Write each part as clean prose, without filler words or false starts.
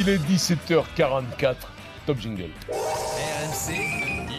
Il est 17h44, top jingle. RMC,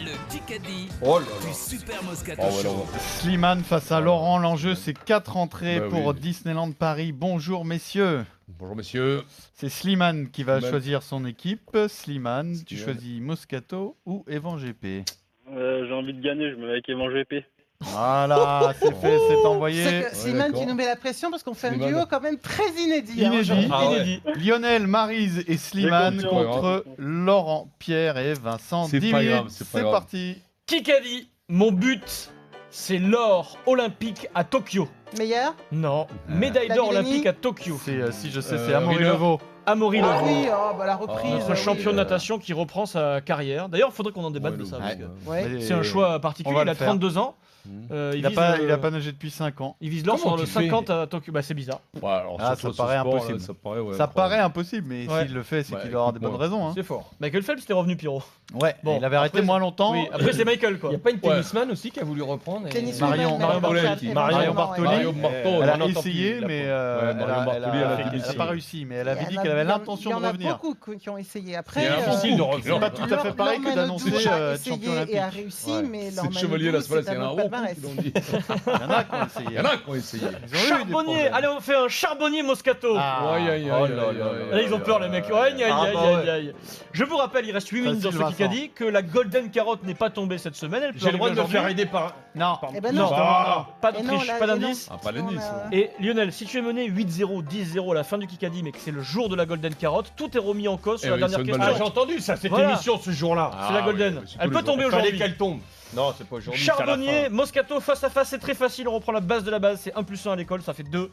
le Kikadi du Super Moscato Show. Slimane face à Laurent, l'enjeu c'est 4 entrées Bah pour oui. Disneyland Paris. Bonjour messieurs. Bonjour messieurs. C'est Slimane qui va Slimane. choisir son équipe. Slimane, tu Slimane. choisis Moscato ou Evan GP. J'ai envie de gagner, je me mets avec Evan GP. Voilà, c'est fait, c'est envoyé. C'est que Slimane, d'accord. tu nous mets la pression parce qu'on fait un Slimane. duo quand même très inédit. hein, Inédit. aujourd'hui. Ah ouais. Inédit. Lionel, Maryse et Slimane C'est contre Laurent, Pierre et Vincent. C'est 10 pas minutes, grave, c'est pas c'est grave. parti. Kikadi, mon but, c'est l'or olympique à Tokyo. Meilleur Non, médaille La d'or Villani. olympique à Tokyo. C'est, si je sais, Euh, c'est Amaury Miller. Levaux. Amaury Ah Levaux, oui, oh, bah, la reprise. notre oui. champion de natation qui reprend sa carrière. D'ailleurs, il faudrait qu'on en débatte Ouais, de ça. le- parce que Ouais. Mais C'est un choix on particulier, va il a le faire. 32 ans. Mmh. Il a vise, pas nagé depuis 5 ans. il vise l'or Comment sur le tu fais 50 à Tokyo. Bah, c'est bizarre. Ouais, alors, Ah, sur ça ce paraît sport, là, impossible. ça paraît, ouais, Ça incroyable. paraît impossible, mais Ouais. s'il le fait, c'est Ouais, qu'il aura des bonnes écoute-moi. raisons. Hein. C'est fort. Michael Phelps était revenu, Pierrot. Ouais, Bon, il avait arrêté après, moins longtemps. Oui, après, c'est Michael, quoi. Il n'y a pas une Ouais. tennisman aussi qui a voulu reprendre Tennisman, Marion mais Bartoli. éventuellement, Marion ouais. Bartoli. Mario Marto, Elle on a entend essayé, plus, mais Ouais, Marion Bartoli, elle a elle débuté. n'a pas réussi. Mais elle avait Il y dit en a- qu'elle avait il y en- l'intention de Il y en a revenir. beaucoup qui ont essayé. Il Après, y a difficile de revenir. C'est pas tout à fait pareil que d'annoncer champion et a olympique. réussi, Ouais. mais C'est le chevalier, là, c'est c'est un un gros autre coup palmarès. qu'ils ont dit. Il y en a qui ont essayé. Il y en a qui ont essayé. Ils ont eu des Charbonnier, problèmes. allez, on fait un charbonnier Moscato. Ah. Aïe, aïe, aïe, Oh aïe, là aïe, là aïe, Là, ils ont peur, les mecs. Aïe, aïe, Ah, aïe, bah aïe, ouais. aïe. Je vous rappelle, il reste 8 minutes dans Facile, ce Kikadi, que la Golden Carotte n'est pas tombée cette semaine. Elle peut J'ai le droit de me arriver faire aujourd'hui. aider par. Non. Eh ben Non, non. pas de Et non, triche, là, pas et non. d'indice. Ah, pas l'indice. On a- Et Lionel, si tu es mené 8-0, 10-0 à la fin du Kikadi, mais que c'est le jour de la Golden Carotte, tout est remis en cause sur Eh la oui, dernière c'est une question. bonne Ah, j'ai entendu ça, cette Voilà. émission ce jour-là. C'est la Ah, Golden. oui, c'est Elle tous peut les tomber Il fallait aujourd'hui. qu'elle tombe. Non, c'est pas aujourd'hui. c'est à la Charbonnier, fin. Moscato face à face, c'est très facile, on reprend la base de la base, c'est 1+1 à l'école, ça fait 2.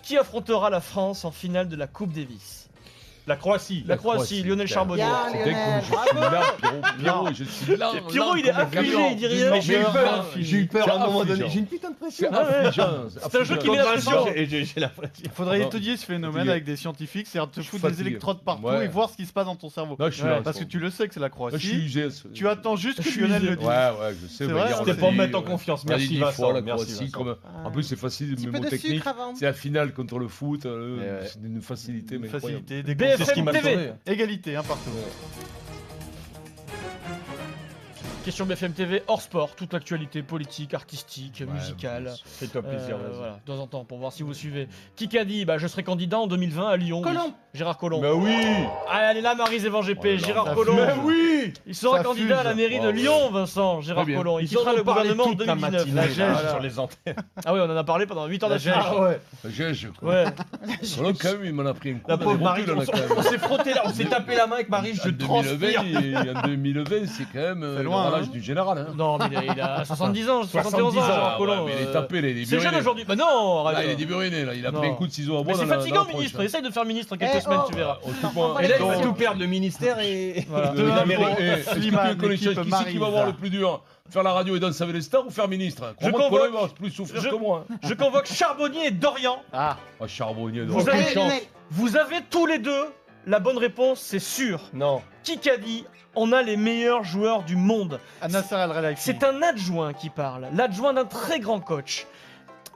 Qui affrontera la France en finale de la Coupe Davis? La Croatie. La Croatie, Lionel Charbonnier. Bien, Dès que Lionel. je suis là, Pierrot, je suis là. Pierrot, là, il est comme un affligé, camion. il dit rien. Mais j'ai eu peur. J'ai eu peur C'est à un moment donné. affligeant. J'ai une putain de pression. C'est Ah ouais. affligeant. C'est un jeu qui met la pression. J'ai la pression. Il faudrait Non. étudier ce phénomène Fatigué. avec des scientifiques, c'est-à-dire te Je suis foutre des fatigué. électrodes partout Ouais. et voir ce qui se passe dans ton cerveau. Non, je suis Ouais, là. Parce que tu le sais que c'est la Je suis Croatie. usé. Tu attends juste Je que suis Lionel usé. le dise. Ouais, ouais, je sais. C'est mais vrai, hier, on c'était a pour me dit, mettre en ouais. confiance. On a dit Merci, 10 Vincent, fois la merci, Croatie. Vincent. Comme... En plus, c'est facile, Un petit le peu mot de technique. sucre avant. C'est la finale contre le foot. Ouais. C'est d'une facilité, Une mais incroyable. facilité, des BFM C'est ce qui m'a TV. sauvé. Égalité, un partout. Question BFM TV hors sport, toute l'actualité politique, artistique, musicale. Fais-toi plaisir, vas-y. Voilà, de temps en temps, pour voir si vous suivez. Kikadi, bah, je serai candidat en 2020 à Lyon. Collomb. oui. Gérard Collomb. Bah oui. Allez là, Maryse Evan GP, Oh là là, Gérard ça Collomb. fume. Mais oui. Il sera Ça candidat à la fuse. mairie de Oh, Lyon, Vincent, Gérard Très bien. Collomb. Il Ils en quittera le ont parlé gouvernement en toute la 2019. matinée La gêne. sur les antennes. Ah oui, on en a parlé pendant 8 heures La d'affilée. gêne. Ah ouais. Je Ouais. Colomb, quand même, il m'en a pris un coup. La dans pauvre les Marie, rotules, là, quand même. on s'est frotté là, on s'est tapé la main avec Marie, je En 2020, transpire. en 2020, c'est quand même C'est le loin, relâche hein. du général. Hein. Non, mais il a 70 ans, 71 ans, 70 ans, Gérard Ah, Collomb. ouais, mais il est tapé, là, il est C'est jeune déburuiné. aujourd'hui. Bah non, Là, arrête. il est déburuiné, là. Il a Non. pris un coup de ciseau à Mais bois. c'est dans la- fatigant, dans la ministre. poche. Essaye de faire ministre en quelques Eh, semaines, oh. tu verras. Oh, Non, on va Et là, il Donc- va tout perdre, le ministère et Euh, Deux, la un, mairie. pour- Est-ce que tu Slimane, veux qu'on échange équipe qui c'est qui va avoir le Maryse. plus dur? Faire la radio et danser avec les stars ou faire ministre? Je Crois-moi que convoque- Colomb va plus souffrir je- que moi. Je convoque Charbonnier et Dorian. Ah, Ah, charbonnier. Vous donc. avez- Allez, Lionel. Vous avez tous les deux la bonne réponse, c'est sûr. Non. Kikadi, on a les meilleurs joueurs du monde. Nasser El Khelaifi. C'est un adjoint qui parle, l'adjoint d'un très grand coach.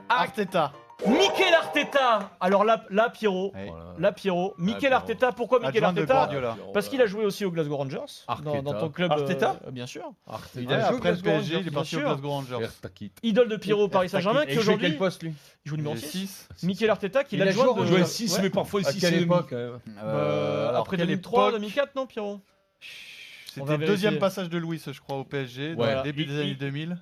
Arteta. Mikel Arteta. Alors là Pierrot, Ouais. Voilà. là Pierrot, Mikel Pierrot. Arteta. Pourquoi Mikel Adjoint de Arteta? Guardiola. Parce qu'il a joué aussi au Glasgow Rangers, Arteta. dans ton club. Arteta bien sûr. Arteta. Il Ouais, a joué au après le Glasgow PSG, il est bien parti au sûr. Glasgow Rangers. Ertakit. Idole de Pierrot au Paris Saint-Germain, Et qui il joue aujourd'hui quel poste lui? il joue numéro Il est 6. 6. Mikel Arteta, qui est Il a l'adjoint joué au de. Jouer 6, Ouais. mais parfois À 6 quelle et demi époque quand même. Alors, Après quelle 2003, époque 2004, non Pierrot? On C'était va le deuxième vérifier. passage de Louis, je crois, au PSG, dans Ouais. le début des Il- années 2000.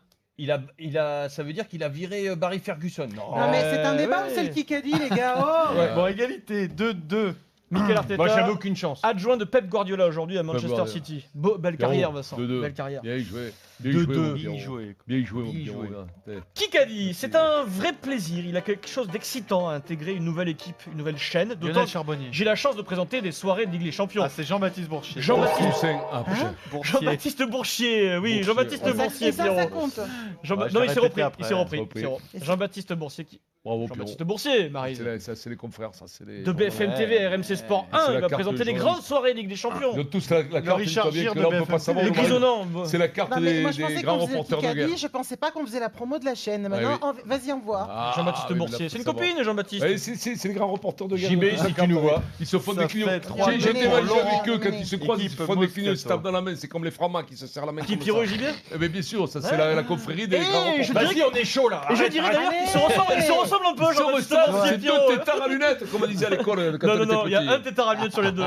Ça veut dire qu'il a viré Barry Ferguson. Non. Non, mais c'est un débat ouais. ou c'est le Kikadi, les gars? Oh Ouais. Bon, égalité, 2-2. Mikel Arteta, Moi, j'avais aucune chance. adjoint de Pep Guardiola aujourd'hui à Manchester Guardiola. City. Belle Pierrot, carrière, Vincent. 2-2. Belle carrière. Bien joué. Bien 2-2. joué, mon Bien Pierrot. joué. Bien joué, mon Bien Pierrot. joué. là. T'es- Kikadi, c'est un vrai plaisir. Il a quelque chose d'excitant à intégrer une nouvelle équipe, une nouvelle chaîne. D'autant Lionel que Charbonnier. j'ai la chance de présenter des soirées de Ligue des Champions. Ah, c'est Jean-Baptiste Bourchier. Jean-Baptiste- Toussaint. Ah, putain. Bourchier. Jean-Baptiste Boursier, oui, Boursier. Jean-Baptiste Et ça, Boursier, et ça Pierrot. compte. Ouais, je Non, l'ai il s'est répété repris. après, Il s'est repris. repris. c'est bon. Jean-Baptiste Boursier qui. Bravo, Pierrot. Jean-Baptiste Boursier, Maryse. Ça, c'est les confrères, ça. C'est les... De BFM TV, RMC Sport 1, C'est la il va carte présenter les journaliste. grandes soirées Ligue des Champions. Ils ont tous la carte, Richard dis-toi bien Gere que de là, on peut BFM pas savoir Le le grisonnant. C'est la carte Non, mais moi, je des pensais grands qu'on faisait le reporters de guerre. Kikadi, je pensais pas qu'on faisait la promo de la chaîne. Maintenant, vas-y, envoie. Ah, Jean-Baptiste oui, Boursier. là, C'est une faut savoir. copine, Jean-Baptiste. Ouais, c'est les grands reporters de guerre. JB, La si carte, tu nous vois. Ils se font Ça des clignons. fait 3 J'ai minutes. dévalué Laurent, avec eux quand ils se croisent, ils équipe se font des clignons, ils se Moscato. tapent dans la main. C'est comme les francs qui se serrent la main. Qui comme Pierrot et ça. JB Eh bien, bien sûr, ça c'est la confrérie des Eh, grands je reporters. dirais Vas-y, on est chaud là. Et je Arrête, dirais arrête. d'ailleurs qu'ils se ressemblent un peu, Ils se Jean-Baptiste ressemblent, Boursier et c'est Pierrot. deux tétards à lunettes, comme on disait à l'école quand Non, on non, était non, il y a un petit. tétard à lunettes sur les deux.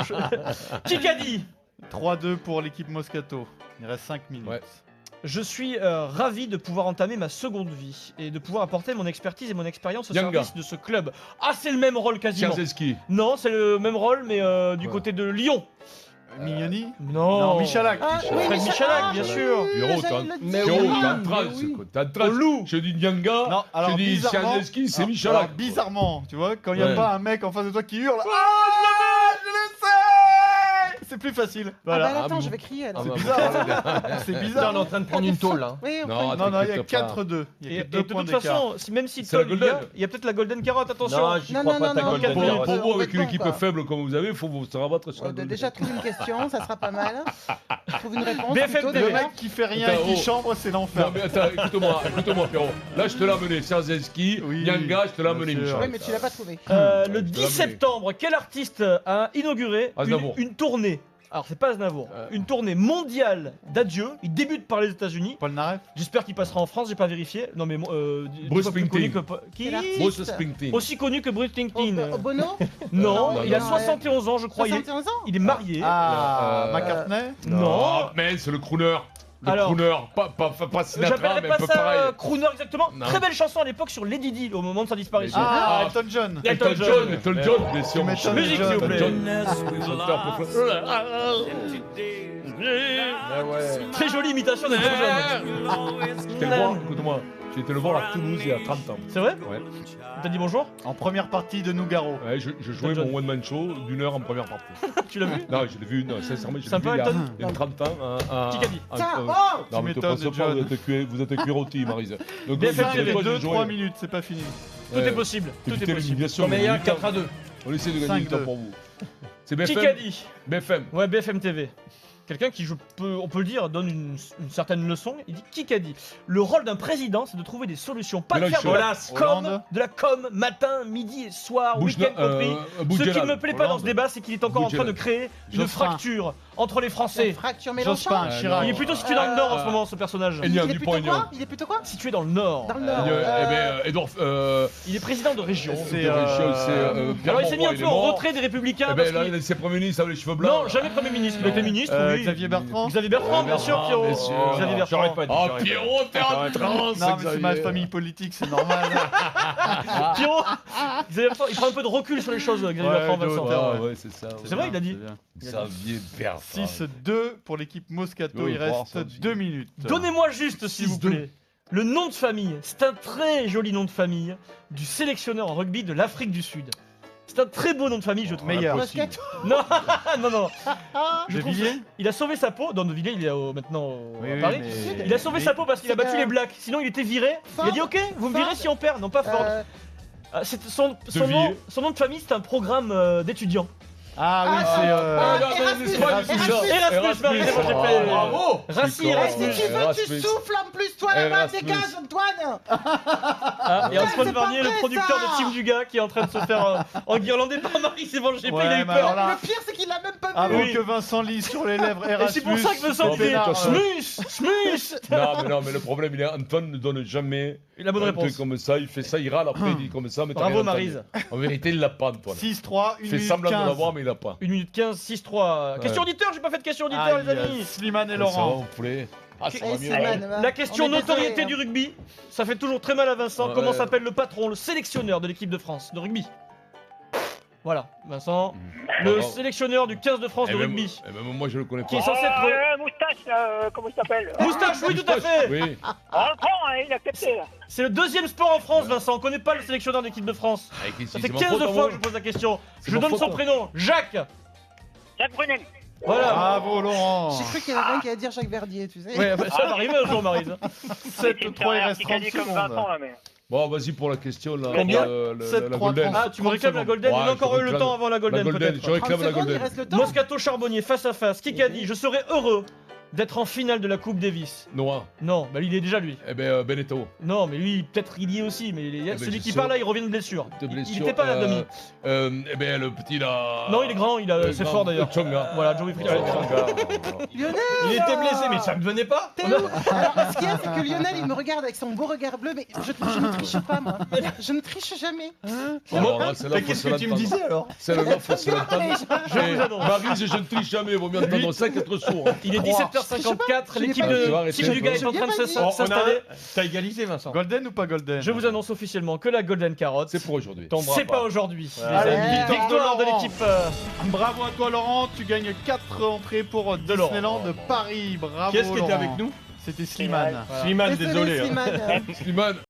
Kikadi. 3-2 pour l'équipe Moscato. Il reste 5 minutes. Ouais. Je suis ravi de pouvoir entamer ma seconde vie et de pouvoir apporter mon expertise et mon expérience au Yanga. service de ce club. Ah, c'est le même rôle quasiment. Tcherzeski. Non, c'est le même rôle, mais du côté de Lyon. Mignoni Non. Non, Michalak. Ah, oui, Fred Michel- Michalak, bien oui, sûr. oui, Pierrot, j'allais t'as- le Mais dire. oui, Pierrot, t'as mais trace, oui. quoi. T'as trace. Je dis Nyanga, Non, alors je dis bizarrement, Tcherzeski, c'est alors, Michalak. bizarrement, tu vois, quand il n'y a Ouais. pas un mec en face de toi qui hurle, ah, je le sais, c'est plus facile. Ah Voilà. bah attends, Ah, je bon. vais crier alors. Ah, bah, bizarre, c'est Là, bizarre. on est en train de prendre une tôle là. Oui, on Non, prend- attends. Non, non, il y a T'inquiète pas. 4-2. Il y Et, a que et 2 de points toute d'écart. façon, même si C'est la Toll, golden. il y a peut-être la golden carotte, attention. Non, j'y Non, crois non, pas non, ta non, golden pour- carotte. Pour vous, avec on une va équipe pas. faible comme vous avez, il faut vous se rabattre sur la gueule. Déjà, trouve une question, ça sera pas mal. Trouve une réponse BFM plutôt Le d'ailleurs. mec qui fait rien Attends, et qui oh. chambre, c'est Non l'enfer. mais attends, écoute-moi Pierrot. Là je te l'ai amené, Tcherzeski, Oui, Nyanga, je te l'ai bien amené sûr. Michalak. Oui, mais tu l'as pas trouvé. Le Ouais, 10 je te l'ai septembre, quel artiste a inauguré Aznavour. une tournée? Alors, c'est pas Aznavour, une tournée mondiale d'adieu. Il débute par les États-Unis. Paul Naref. J'espère qu'il passera en France, j'ai pas vérifié. Non, mais Bruce pas plus connu Springsteen. Qui Quel artiste Bruce Springsteen. Aussi connu que Bruce Springsteen. Bono Non, Non, il a non, 71 ans, je crois. 71 ans Il est marié. Ah, Euh, McCartney. Non. mais c'est le crooner. Le Alors, crooner, pas Sinatra, j'appellerais mais un pas peu ça pareil. crooner exactement. Non. Très belle chanson à l'époque sur Lady Di au moment de sa disparition. Ah, Ah. Elton John. Elton Elton John. John, Elton John, bien sûr. Tu m'étonnes, Musique, s'il vous plaît. Chanteur préféré. Ah ouais. Très jolie imitation d'Elton John. J'étais le voir, écoute-moi, j'ai été le voir à Toulouse il y a 30 ans. C'est vrai? Ouais. T'as dit bonjour? En première partie de Nougaro. Ouais, je jouais Elton John. mon one-man show d'une heure en première partie. Tu l'as vu? Non, je l'ai vu, non, sincèrement, je l'ai Sympa, vu il y a- Elton il y a 30 ans. Qui qu'a dit? Tiens, oh Non, mais Tu te m'étonnes, passe pas, John. vous êtes cuirottis, Maryse. Donc, BFM je- TV, moi, j'ai 2-3 joué. minutes, c'est pas fini. Tout est possible. Tout est Évitez possible. l'humiliation. Combien il y a mais 4-2. On essaie de gagner du 5-2. temps pour vous. C'est Qui qu'a BFM dit? BFM. Ouais, BFM TV. Quelqu'un qui, on peut le dire, donne une certaine leçon. Il dit qui qu'a dit? Le rôle d'un président, c'est de trouver des solutions, pas de faire de la Mélenchon. com, Hollande. de la com matin, midi et soir, Boujna- week-end compris. Ce qui ne Boudjelal. me plaît pas dans ce Hollande. débat, c'est qu'il est encore en train de créer une Jospin. fracture entre les Français. Fracture Jospin, Mélenchon. Chirac. Il est plutôt situé dans le nord en ce moment, ce personnage. Il y a Il est du plutôt point Aignan. quoi Il est plutôt quoi Situé dans le nord. Dans le nord. Eh ben, Edouard. Il est président de région. C'est, Pierre Alors il s'est mis un Mauroy, peu en mort. retrait des Républicains. Eh parce ben, qu'il- là, c'est Premier ministre avec les cheveux blancs. Non, jamais Premier ministre. Il était ministre, oui. Xavier Bertrand. Xavier Bertrand, bien sûr, Pierrot. bien sûr. Xavier Bertrand. J'aurais pas dit. Oh, j'aurais pas dit. Pierrot, t'es en transe. Non, mais c'est ma Xavier. famille politique, c'est normal. Pierrot, Xavier Bertrand, il prend un peu de recul sur les choses, Xavier Ouais, Bertrand, de Vincent. hauteur. Ah, ouais, c'est ça. C'est vrai, il a dit. Xavier Bertrand. 6-2 pour l'équipe Moscato, Oui, il voir reste ça aussi. 2 minutes. Donnez-moi juste, s'il vous 6-2. plaît, le nom de famille. C'est un très joli nom de famille du sélectionneur en rugby de l'Afrique du Sud. C'est un très beau nom de famille, je trouve. Meilleur. Moscato. Non, non, non. Je De trouve Villiers ça- Il a sauvé sa peau. Dans De Villiers, il est maintenant Oui, à oui, Paris. mais- Il a sauvé sa peau parce qu'il a C'est battu un- les Blacks. Sinon, il était viré. Il a dit ok, vous me virez Ford. si on perd. Non, pas Ford. Son Villiers. nom de famille, c'est un programme d'étudiants. Ah oui, c'est. c'est pas du tout ça. Erasmus, Marie, c'est moi, j'ai fait- Bravo. Rassi, con. Erasmus. Si tu veux, tu Erasmus. souffles en plus, toi là-bas, Erasmus. dégage, Antoine. Ah, et Antoine c'est pas Varnier, le vrai, producteur ça. de Team Dugas, qui est en train de se faire enguirlander par Marie, c'est bon, j'ai Ouais, il a eu mais peur. alors là- Le pire, c'est qu'il l'a même pas Avant vu. Oui. que Vincent lise sur les lèvres Erasmus. Et c'est pour ça que Vincent au fait pénard, Smus, Smus. Non, mais le problème, il est Antoine ne donne jamais La bonne un réponse. truc comme ça. Il fait ça, il râle, après il dit comme ça. Mais t'as Bravo, rien entendu. Maryse. En vérité, il l'a pas, Antoine. 6-3, 1 Il fait minute semblant de 15. l'avoir, mais il l'a pas. 1 minute 15, 6-3. Question auditeur, j'ai pas fait de question auditeur, Aïe, les amis. Slimane et Ça va, Laurent. vous plaît. Ah, ça Eh, va c'est mieux. man, va. La question On est désolé, notoriété hein. du rugby, ça fait toujours très mal à Vincent. Ouais. Comment s'appelle le patron, le sélectionneur de l'équipe de France de rugby? Voilà, Vincent, le Bravo. sélectionneur du 15 de France de Eh ben, rugby. eh ben, moi, je le connais Qui est pas. censé être. Moustache, là, comment il s'appelle Moustache, oui, tout à fait. Oui. On le prend, hein, il a accepté, là. C'est le deuxième sport en France, Vincent. On connaît pas le sélectionneur de l'équipe de France. Avec Ça ici, fait c'est ma 15 faute, fois hein, que je pose la question. C'est Je ma donne faute, son hein. prénom, Jacques. Jacques Brunel. Voilà. Bravo Laurent. J'ai cru qu'il y avait quelqu'un qui allait dire Jacques Verdier, tu sais. Ouais, bah, ça va arriver un jour, Maryse. 7-3, il reste 30 comme 20 ans, secondes. là, mais. Bon, vas-y pour la question là. Combien la Golden. Ah, tu me réclames la Golden, Ouais, il y a encore je eu le réclame temps avant la Golden peut-être. je réclame 30 la secondes, il Golden. reste le temps. Moscato Charbonnier face à face. Kikadi, je serais heureux d'être en finale de la Coupe Davis. Noah. Non, bah il est déjà lui. Eh ben, Benetton. Non, mais lui, peut-être il y est aussi, mais ben, celui je qui sais. parle là, il revient de blessure. De Il blessure. était pas là, demi. Eh ben, le petit là. Non, il est grand, c'est fort d'ailleurs. Tsonga. Voilà, Joey Frick. Lionel, Il était blessé, mais ça me venait pas. t'es où? Alors, ce qu'il y a, c'est que Lionel, il me regarde avec son beau regard bleu, mais je ne triche pas, moi. Je ne triche jamais. Mais qu'est-ce que tu me disais alors? C'est le neuf, c'est l'entendre. Je vous annonce. Maryse, je ne triche jamais, vaut mieux entendre ça qu'être sourd. Il est 17h54, l'équipe Tu vas de arrêter, Team du gars est je en viens train de pas dire. s'installer. T'as égalisé, Vincent. Golden ou pas Golden? Je vous annonce officiellement que la Golden Carotte, C'est pour aujourd'hui. Tombera c'est pas aujourd'hui. les Allez, amis. Victoire de Laurent. l'équipe. Bravo à toi Laurent, tu gagnes 4 entrées pour Disneyland de Paris. Bravo. Qui est-ce qui était Laurent. avec nous? C'était Slimane. Slimane, Désolé, désolé. Slimane. Slimane.